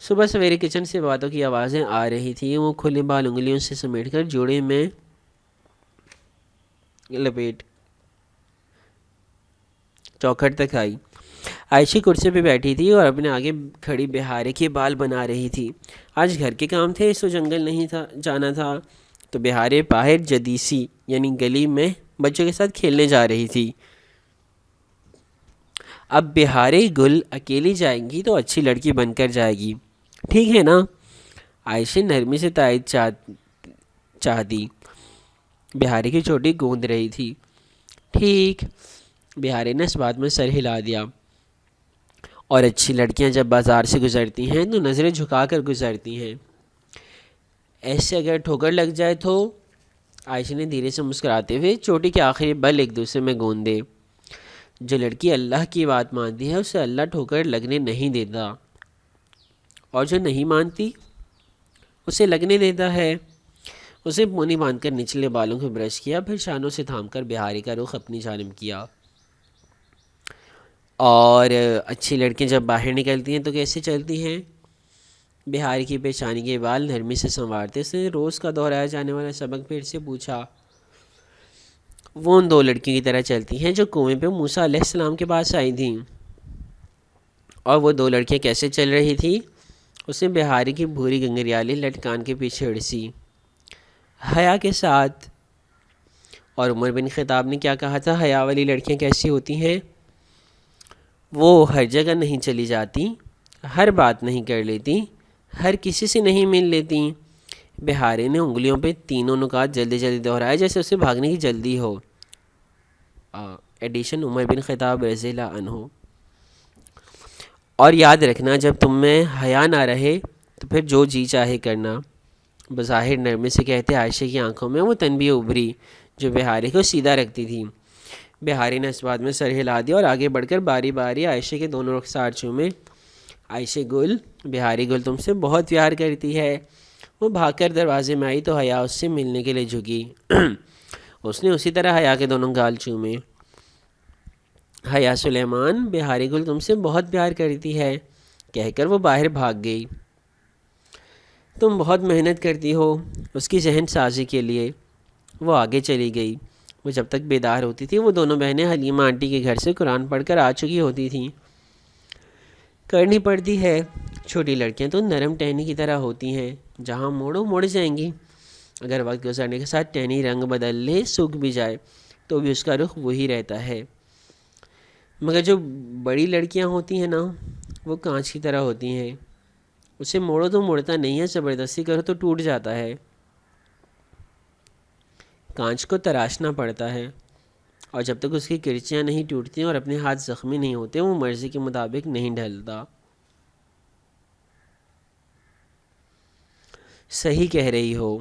صبح سویرے کچن سے باتوں کی آوازیں آ رہی تھیں۔ وہ کھلے بال انگلیوں سے سمیٹ کر جوڑے میں لپیٹ چوکھٹ تک آئی۔ عائشہ کرسی پہ بیٹھی تھی اور اپنے آگے کھڑی بہارے کے بال بنا رہی تھی۔ آج گھر کے کام تھے، سو جنگل نہیں جانا تھا، تو بہارے باہر جدیسی یعنی گلی میں بچوں کے ساتھ کھیلنے جا رہی تھی۔ اب بہارے گل اکیلی جائے گی تو اچھی لڑکی بن کر جائے گی، ٹھیک ہے نا؟ عائشہ نرمی سے تائید چاہتی۔ بہارے کی چوٹی گوند رہی تھی۔ ٹھیک، بہارے نے اس بات میں سر ہلا دیا۔ اور اچھی لڑکیاں جب بازار سے گزرتی ہیں تو نظریں جھکا کر گزرتی ہیں، ایسے اگر ٹھوکر لگ جائے تو؟ عائشہ نے دھیرے سے مسکراتے ہوئے چوٹی کے آخری بل ایک دوسرے میں گوندے۔ جو لڑکی اللہ کی بات مانتی ہے اسے اللہ ٹھوکر لگنے نہیں دیتا، اور جو نہیں مانتی اسے لگنے دیتا ہے۔ اسے پونی باندھ کر نچلے بالوں کو برش کیا، پھر شانوں سے تھام کر بہارے کا رخ اپنی جانب کیا۔ اور اچھی لڑکیاں جب باہر نکلتی ہیں تو کیسے چلتی ہیں؟ بہار کی پیشانی کے بال نرمی سے سنوارتے اس نے روز کا دہرایا جانے والا سبق پھر سے پوچھا۔ وہ ان دو لڑکیوں کی طرح چلتی ہیں جو کنویں پہ موسیٰ علیہ السلام کے پاس آئی تھیں۔ اور وہ دو لڑکیاں کیسے چل رہی تھی؟ اس نے بہاری کی بھوری گنگریالی لٹکان کے پیچھے اڑسی، حیا کے ساتھ۔ اور عمر بن خطاب نے کیا کہا تھا؟ حیا والی لڑکیاں کیسی ہوتی ہیں؟ وہ ہر جگہ نہیں چلی جاتی، ہر بات نہیں کر لیتی، ہر کسی سے نہیں مل لیتی۔ بہارے نے انگلیوں پہ تینوں نکات جلدی جلدی دہرائے جیسے اسے بھاگنے کی جلدی ہو۔ ایڈیشن عمر بن خطاب رضی اللہ عنہ۔ اور یاد رکھنا، جب تم میں حیا نہ رہے تو پھر جو جی چاہے کرنا۔ بظاہر نرمی سے کہتے عائشہ کی آنکھوں میں وہ تنبیہ ابھری جو بہارے کو سیدھا رکھتی تھی۔ بہارے نے اس بات میں سر ہلا دیا اور آگے بڑھ کر باری باری عائشہ کے دونوں رخسار چومے۔ عائشہ گل بہاری گل تم سے بہت پیار کرتی ہے۔ وہ بھاگ کر دروازے میں آئی تو حیا اس سے ملنے کے لیے جھکی۔ اس نے اسی طرح حیا کے دونوں گال چومے۔ حیا سلیمان بہاری گل تم سے بہت پیار کرتی ہے کہہ کر وہ باہر بھاگ گئی۔ تم بہت محنت کرتی ہو اس کی ذہن سازی کے لیے۔ وہ آگے چلی گئی۔ وہ جب تک بیدار ہوتی تھی وہ دونوں بہنیں حلیمہ آنٹی کے گھر سے قرآن پڑھ کر آ چکی ہوتی تھیں۔ کرنی پڑتی ہے، چھوٹی لڑکیاں تو نرم ٹہنی کی طرح ہوتی ہیں، جہاں موڑو مڑ جائیں گی۔ اگر وقت گزرنے کے ساتھ ٹہنی رنگ بدل لے، سوکھ بھی جائے، تو بھی اس کا رخ وہی رہتا ہے۔ مگر جو بڑی لڑکیاں ہوتی ہیں نا، وہ کانچ کی طرح ہوتی ہیں، اسے موڑو تو مڑتا نہیں ہے، زبردستی کرو تو ٹوٹ جاتا ہے۔ کانچ کو تراشنا پڑتا ہے، اور جب تک اس کی کرچیاں نہیں ٹوٹتی اور اپنے ہاتھ زخمی نہیں ہوتے وہ مرضی کے مطابق نہیں ڈھلتا۔ صحیح کہہ رہی ہو،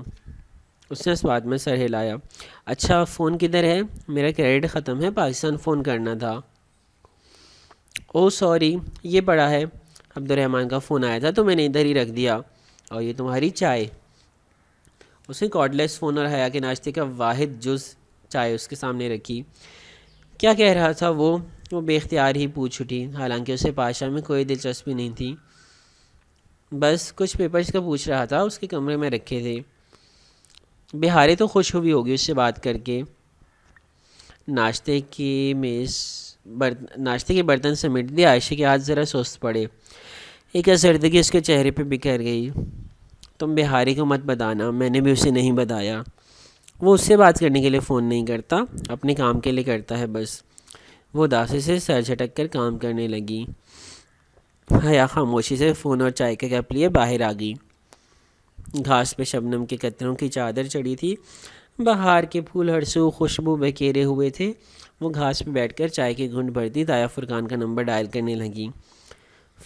اس نے اس بات میں سر ہلایا۔ اچھا فون کدھر ہے؟ میرا کریڈٹ ختم ہے، پاکستان فون کرنا تھا۔ او سوری، یہ پڑا ہے، عبد الرحمن کا فون آیا تھا تو میں نے ادھر ہی رکھ دیا۔ اور یہ تمہاری چائے؟ اس نے کارڈ لیس فون اور حیا کے ناشتے کا واحد جز چائے اس کے سامنے رکھی۔ کیا کہہ رہا تھا وہ بے اختیار ہی پوچھ اٹھی، حالانکہ اسے پاشا میں کوئی دلچسپی نہیں تھی۔ بس کچھ پیپرز کا پوچھ رہا تھا، اس کے کمرے میں رکھے تھے۔ بہاری تو خوش ہوئی ہوگی اس سے بات کر کے۔ ناشتے کے برتن سمیٹ دیے، عائشہ کے ہاتھ ذرا سست پڑے، ایک زردگی اس کے چہرے پہ بکھر گئی۔ تم بہاری کو مت بتانا، میں نے بھی اسے نہیں بتایا، وہ اس سے بات کرنے کے لیے فون نہیں کرتا، اپنے کام کے لیے کرتا ہے بس۔ وہ اداسی سے سر جھٹک کر کام کرنے لگی۔ حیا خاموشی سے فون اور چائے کا کپ لیے باہر آ گئی۔ گھاس پہ شبنم کے قطروں کی چادر چڑھی تھی، بہار کے پھول ہر سو خوشبو بکھیرے ہوئے تھے۔ وہ گھاس پہ بیٹھ کر چائے کی گھونٹ بھرتی تایا فرقان کا نمبر ڈائل کرنے لگی۔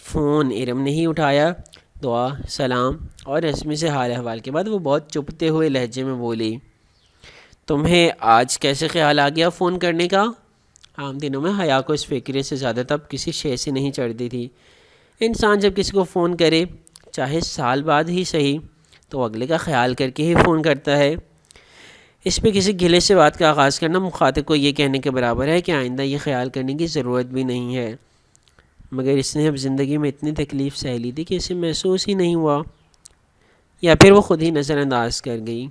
فون ارم نے ہی اٹھایا۔ دعا سلام اور رسمی سے حال احوال کے بعد وہ بہت چپتے ہوئے لہجے میں بولی، تمہیں آج کیسے خیال آ گیا فون کرنے کا؟ عام دنوں میں حیا کو اس فکرے سے زیادہ تب کسی شے سے نہیں چڑھتی تھی۔ انسان جب کسی کو فون کرے، چاہے سال بعد ہی صحیح، تو اگلے کا خیال کر کے ہی فون کرتا ہے۔ اس پہ کسی گلے سے بات کا آغاز کرنا مخاطب کو یہ کہنے کے برابر ہے کہ آئندہ یہ خیال کرنے کی ضرورت بھی نہیں ہے۔ مگر اس نے اب زندگی میں اتنی تکلیف سہ لی تھی کہ اسے محسوس ہی نہیں ہوا، یا پھر وہ خود ہی نظر انداز کر گئی۔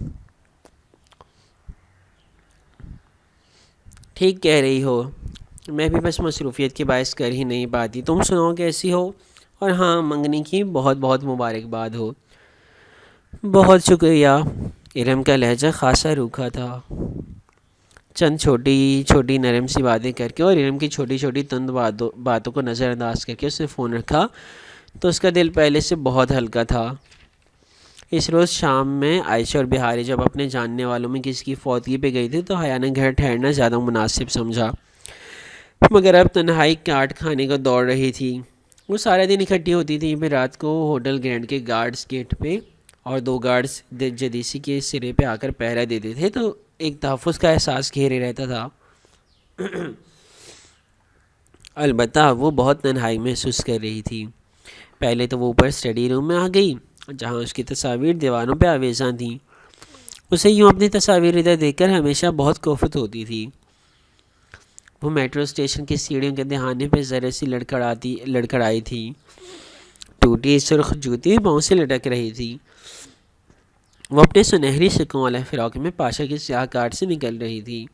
ٹھیک کہہ رہی ہو، میں بھی بس مصروفیت کے باعث کر ہی نہیں پاتی۔ تم سناؤ کیسی ہو؟ اور ہاں، منگنی کی بہت بہت مبارکباد ہو۔ بہت شکریہ۔ ارم کا لہجہ خاصا روکھا تھا۔ چند چھوٹی چھوٹی نرم سی باتیں کر کے اور ارم کی چھوٹی چھوٹی تند باتوں کو نظر انداز کر کے اس نے فون رکھا تو اس کا دل پہلے سے بہت ہلکا تھا۔ اس روز شام میں عائشہ اور بہاری جب اپنے جاننے والوں میں کسی کی فوتگی پہ گئی تھی تو حیا نے گھر ٹھہرنا زیادہ مناسب سمجھا، مگر اب تنہائی کاٹ کھانے کو دوڑ رہی تھی۔ وہ سارا دن اکٹھی ہوتی تھی، پھر رات کو ہوٹل گرینڈ کے گارڈز گیٹ پہ اور 2 گارڈز جدیسی کے سرے پہ آ کر پہرا دیتے تھے، تو ایک تحفظ کا احساس گھیرے رہتا تھا۔ البتہ وہ بہت تنہائی محسوس کر رہی تھی۔ پہلے تو وہ اوپر اسٹڈی روم میں آ گئی جہاں اس کی تصاویر دیواروں پہ آویزاں تھیں۔ اسے یوں اپنی تصاویر ادھر دیکھ کر ہمیشہ بہت کوفت ہوتی تھی۔ وہ میٹرو اسٹیشن کی سیڑھیوں کے دہانے پہ ذرا سی لڑکھڑائی تھی، ٹوٹی سرخ جوتی پاؤں سے لٹک رہی تھی۔ وہ اپنے سنہری سکوں والا فراق میں پاشا کی سیاہ کاٹ سے نکل رہی تھی۔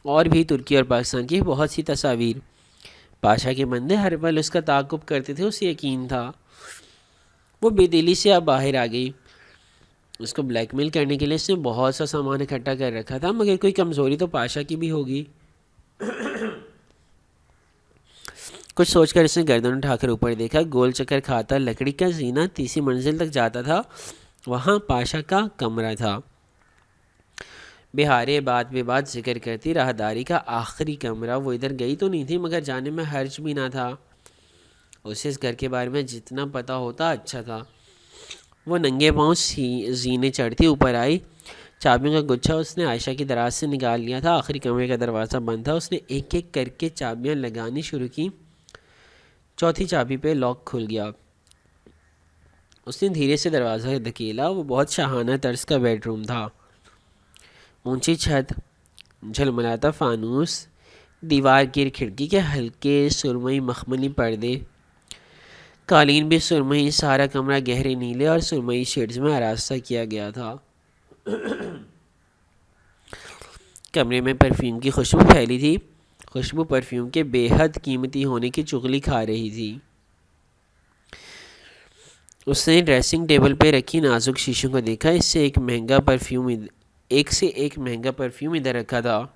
اور بھی ترکی اور پاکستان کی بہت سی تصاویر۔ پاشا کے بندے ہر پل اس کا تعاقب کرتے تھے، اسے یقین تھا۔ وہ بے دلی سے اب باہر آ گئی۔ اس کو بلیک میل کرنے کے لیے اس نے بہت سا سامان اکٹھا کر رکھا تھا، مگر کوئی کمزوری تو پاشا کی بھی ہوگی۔ کچھ سوچ کر اس نے گردن اٹھا کر اوپر دیکھا، گول چکر کھاتا لکڑی کا زینہ 30 منزل تک جاتا تھا، وہاں پاشا کا کمرہ تھا۔ بہارے بات بے بات ذکر کرتی راہداری کا آخری کمرہ۔ وہ ادھر گئی تو نہیں تھی، مگر جانے میں حرج بھی نہ تھا۔ اسے اس گھر کے بارے میں جتنا پتہ ہوتا اچھا تھا۔ وہ ننگے پاؤں زینے چڑھتی اوپر آئی۔ چابیوں کا گچھا اس نے عائشہ کی دراز سے نکال لیا تھا۔ آخری کمرے کا دروازہ بند تھا، اس نے ایک ایک کر کے چابیاں لگانی شروع کی۔ چوتھی چابی پہ لاک کھل گیا۔ اس نے دھیرے سے دروازہ دھکیلا۔ وہ بہت شاہانہ طرز کا بیڈ روم تھا۔ اونچی چھت، جھلملاتا فانوس، دیوار گیر کھڑکی کے ہلکے سرمئی مخملی پردے، قالین بھی سرمئی، سارا کمرہ گہرے نیلے اور سرمئی شیڈز میں آراستہ کیا گیا تھا۔ کمرے میں پرفیوم کی خوشبو پھیلی تھی۔ خوشبو پرفیوم کے بے حد قیمتی ہونے کی چغلی کھا رہی تھی۔ اس نے ڈریسنگ ٹیبل پہ رکھی نازک شیشوں کو دیکھا۔ ایک سے ایک مہنگا پرفیوم ادھر رکھا تھا۔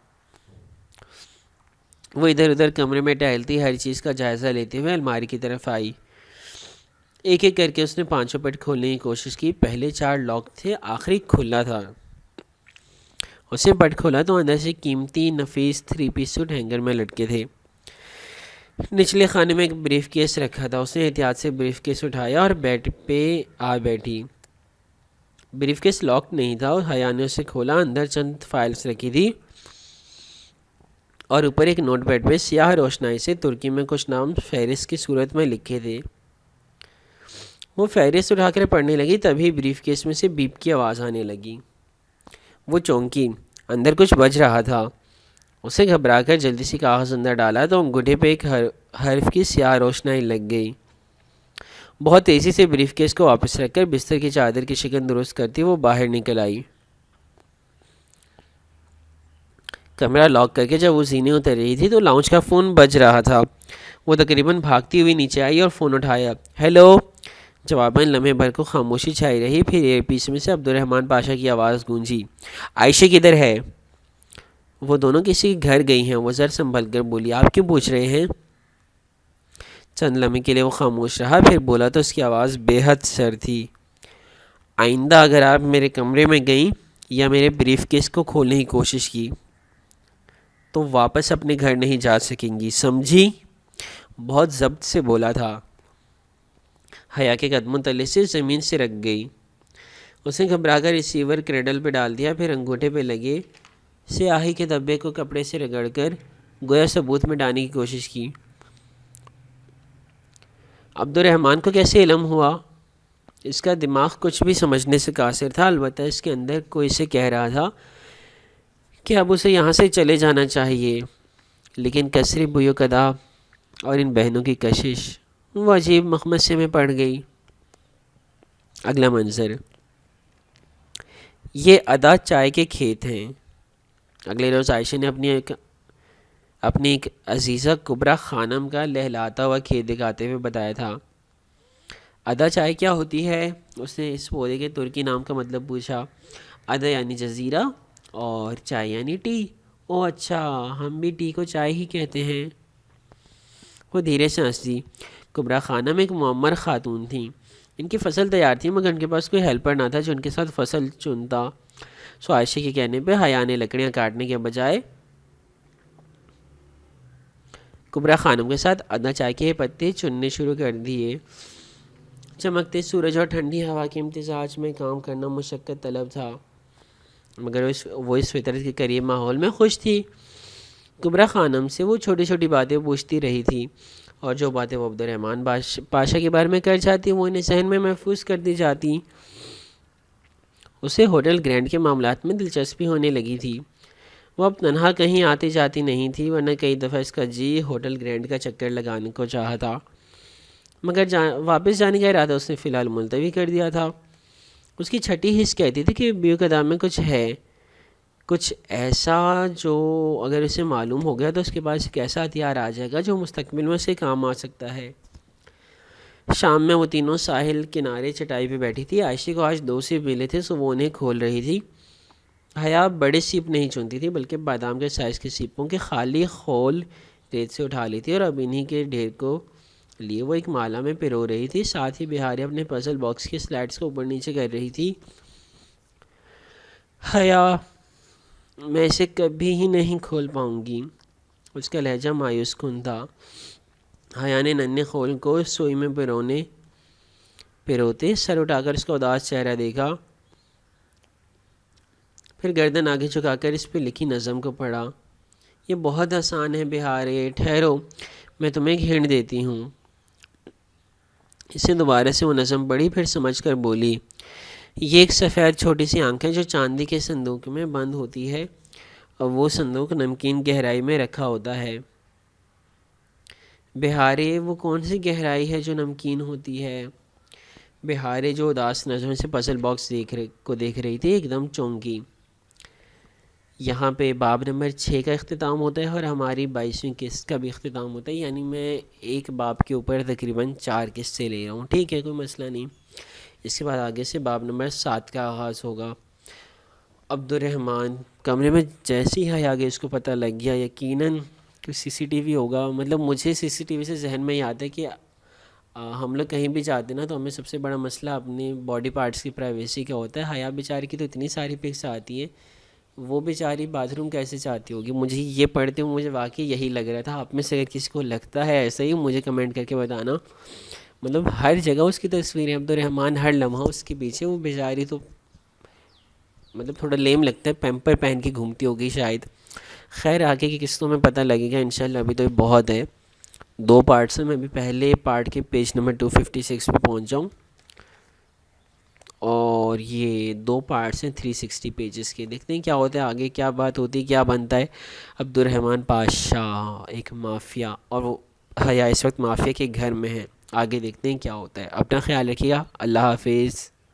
وہ ادھر ادھر کمرے میں ٹہلتی، ہر چیز کا جائزہ لیتے ہوئے الماری کی طرف آئی۔ ایک ایک کر کے اس نے 5 پٹ کھولنے کی کوشش کی۔ پہلے 4 لاک تھے، آخری کھلا تھا۔ اس نے پٹ کھولا تو اندر سے قیمتی نفیس 3 پیس سوٹ ہینگر میں لٹکے تھے۔ نچلے خانے میں ایک بریف کیس رکھا تھا۔ اس نے احتیاط سے بریف کیس اٹھایا اور بیڈ پہ آ بیٹھی۔ بریف کیس لاک نہیں تھا اور حیا نے اسے کھولا۔ اندر چند فائلز رکھی تھی اور اوپر ایک نوٹ پیڈ پہ سیاہ روشنائی سے ترکی میں کچھ نام فہرست کی صورت میں لکھے تھے۔ وہ فہرست اٹھا کر پڑھنے لگی، تبھی بریف کیس میں سے بیپ کی آواز آنے لگی۔ وہ چونکی، اندر کچھ بج رہا تھا۔ اسے گھبرا کر جلدی سے کاغذ اندر ڈالا تو انگوٹھے پہ ایک حرف کی سیاہ روشنائی لگ گئی۔ بہت تیزی سے بریف کیس کو واپس رکھ کر بستر کی چادر کی شکن درست کرتی وہ باہر نکل آئی۔ کمرہ لاک کر کے جب وہ زینے اتر رہی تھی تو لاؤنج کا فون بج رہا تھا۔ وہ تقریباً بھاگتی ہوئی نیچے آئی اور فون اٹھایا۔ ہیلو! جواباً لمحے بھر کو خاموشی چھائی رہی، پھر ایئر پیس میں سے عبدالرحمن پاشا کی آواز گونجی۔ عائشہ کدھر ہے؟ وہ دونوں کسی کے گھر گئی ہیں، وہ ذرا سنبھل کر بولی۔ آپ کیوں پوچھ رہے ہیں؟ چند لمحے کے لیے وہ خاموش رہا، پھر بولا تو اس کی آواز بے حد سر تھی۔ آئندہ اگر آپ میرے کمرے میں گئیں یا میرے بریف کیس کو کھولنے کی کوشش کی تو واپس اپنے گھر نہیں جا سکیں گی، سمجھی؟ بہت ضبط سے بولا تھا۔ حیا کے قدموں تلے سے زمین سے رک گئی۔ اس نے گھبرا کر ریسیور کریڈل پہ ڈال دیا، پھر انگوٹھے پہ لگے سیاہی کے دھبے کو کپڑے سے رگڑ کر گویا ثبوت میں ڈالنے کی کوشش کی۔ عبدالرحمن کو کیسے علم ہوا؟ اس کا دماغ کچھ بھی سمجھنے سے قاصر تھا، البتہ اس کے اندر کوئی اسے کہہ رہا تھا کہ اب اسے یہاں سے چلے جانا چاہیے، لیکن کسری بوئیو کدا اور ان بہنوں کی کشش، وہ عجیب مخمصے میں پڑ گئی۔ اگلا منظر، یہ ادا چائے کے کھیت ہیں۔ اگلے روز عائشہ نے اپنی ایک عزیزہ کبریٰ خانم کا لہلاتا ہوا کھیت دکھاتے ہوئے بتایا تھا۔ ادا چائے کیا ہوتی ہے؟ اس نے اس پودے کے ترکی نام کا مطلب پوچھا۔ ادا یعنی جزیرہ اور چائے یعنی ٹی۔ او اچھا، ہم بھی ٹی کو چائے ہی کہتے ہیں۔ وہ دھیرے سے ہنس دی۔ کبریٰ خانم ایک معمر خاتون تھیں۔ ان کی فصل تیار تھی مگر ان کے پاس کوئی ہیلپر نہ تھا جو ان کے ساتھ فصل چنتا۔ سو عائشہ کے کہنے پہ حیا نے لکڑیاں کاٹنے کے بجائے کبریٰ خانم کے ساتھ ادا چائے کے پتے چننے شروع کر دیے۔ چمکتے سورج اور ٹھنڈی ہوا کے امتزاج میں کام کرنا مشقت طلب تھا، مگر وہ اس فطرت کے قریب ماحول میں خوش تھی۔ کبریٰ خانم سے وہ چھوٹی چھوٹی باتیں پوچھتی رہی تھی، اور جو باتیں وہ عبدالرحمن پاشا کے بارے میں کر جاتی وہ انہیں ذہن میں محفوظ کر دی جاتی۔ اسے ہوٹل گرینڈ کے معاملات میں دلچسپی ہونے لگی تھی۔ وہ اب تنہا کہیں آتی جاتی نہیں تھی، ورنہ کئی دفعہ اس کا جی ہوٹل گرینڈ کا چکر لگانے کو چاہا تھا، مگر واپس جانے کا ارادہ اس نے فی الحال ملتوی کر دیا تھا۔ اس کی چھٹی حس کہتی تھی کہ بیو قدام میں کچھ ہے، کچھ ایسا جو اگر اسے معلوم ہو گیا تو اس کے پاس ایک ایسا ہتھیار آ جائے گا جو مستقبل میں اسے کام آ سکتا ہے۔ شام میں وہ تینوں ساحل کنارے چٹائی پہ بیٹھی تھی۔ عائشہ کو آج 2 سیب ملے تھے سو وہ انہیں کھول رہی تھی۔ حیا بڑے سیب نہیں چنتی تھی بلکہ بادام کے سائز کے سیبوں کے خالی خول ریت سے اٹھا لی تھی، اور اب انہی کے ڈھیر کو لیے وہ ایک مالا میں پرو رہی تھی۔ ساتھ ہی بہاری اپنے پزل باکس کے سلائڈز کو اوپر نیچے کر رہی تھی۔ حیا، میں اسے کبھی ہی نہیں کھول پاؤں گی۔ اس کا لہجہ مایوس کن تھا۔ حیا نے ننھے خول کو سوئی میں پروتے سر اٹھا کر اس کا اداس چہرہ دیکھا، پھر گردن آگے جھکا کر اس پہ لکھی نظم کو پڑھا۔ یہ بہت آسان ہے بہارے، ٹھہرو میں تمہیں ایک ہنٹ دیتی ہوں۔ اسے دوبارہ سے وہ نظم پڑھی، پھر سمجھ کر بولی، یہ ایک سفید چھوٹی سی آنکھ ہے جو چاندی کے صندوق میں بند ہوتی ہے، اور وہ صندوق نمکین گہرائی میں رکھا ہوتا ہے۔ بہارے وہ کون سی گہرائی ہے جو نمکین ہوتی ہے؟ بہارے جو اداس نظروں سے پزل باکس دیکھ رہی تھی ایک دم چونکی۔ یہاں پہ باب نمبر 6 کا اختتام ہوتا ہے اور ہماری 22ویں قسط کا بھی اختتام ہوتا ہے، یعنی میں ایک باب کے اوپر تقریباً 4 قسطیں لے رہا ہوں، ٹھیک ہے، کوئی مسئلہ نہیں۔ اس کے بعد آگے سے باب نمبر 7 کا آغاز ہوگا۔ عبد الرحمن کمرے میں جیسے ہی حیا گئی اس کو پتہ لگ گیا یقیناً کوئی سی سی ٹی وی ہوگا، مطلب مجھے سی سی ٹی وی سے ذہن میں یاد ہے کہ ہم لوگ کہیں بھی جاتے نا تو ہمیں سب سے بڑا مسئلہ اپنے باڈی پارٹس کی پرائیویسی کا ہوتا ہے۔ حیا بیچاری کی تو اتنی ساری پکس آتی ہیں، وہ بیچاری باتھ روم کیسے چاہتی ہوگی؟ مجھے یہ پڑھتے ہوئے مجھے واقعی یہی لگ رہا تھا۔ آپ میں سے اگر کسی کو لگتا ہے ایسا ہی مجھے کمنٹ کر کے بتانا۔ مطلب ہر جگہ اس کی تصویریں، عبد الرحمن ہر لمحہ اس کے پیچھے، وہ بیچاری تو مطلب تھوڑا لیم لگتا ہے، پیمپر پہن کے گھومتی ہوگی شاید۔ خیر آگے کی قسطوں میں پتہ لگے گا انشاءاللہ، ابھی تو یہ بہت ہے، 2 پارٹس ہیں، میں بھی پہلے پارٹ کے پیج نمبر 256 پہ پہنچ جاؤں، اور یہ 2 پارٹس ہیں 360 پیجز کے۔ دیکھتے ہیں کیا ہوتا ہے آگے، کیا بات ہوتی ہے، کیا بنتا ہے۔ عبد الرحمن پاشا ایک مافیا، اور وہ حیا اس وقت مافیا کے گھر میں ہے، آگے دیکھتے ہیں کیا ہوتا ہے۔ اپنا خیال رکھیے گا، اللہ حافظ۔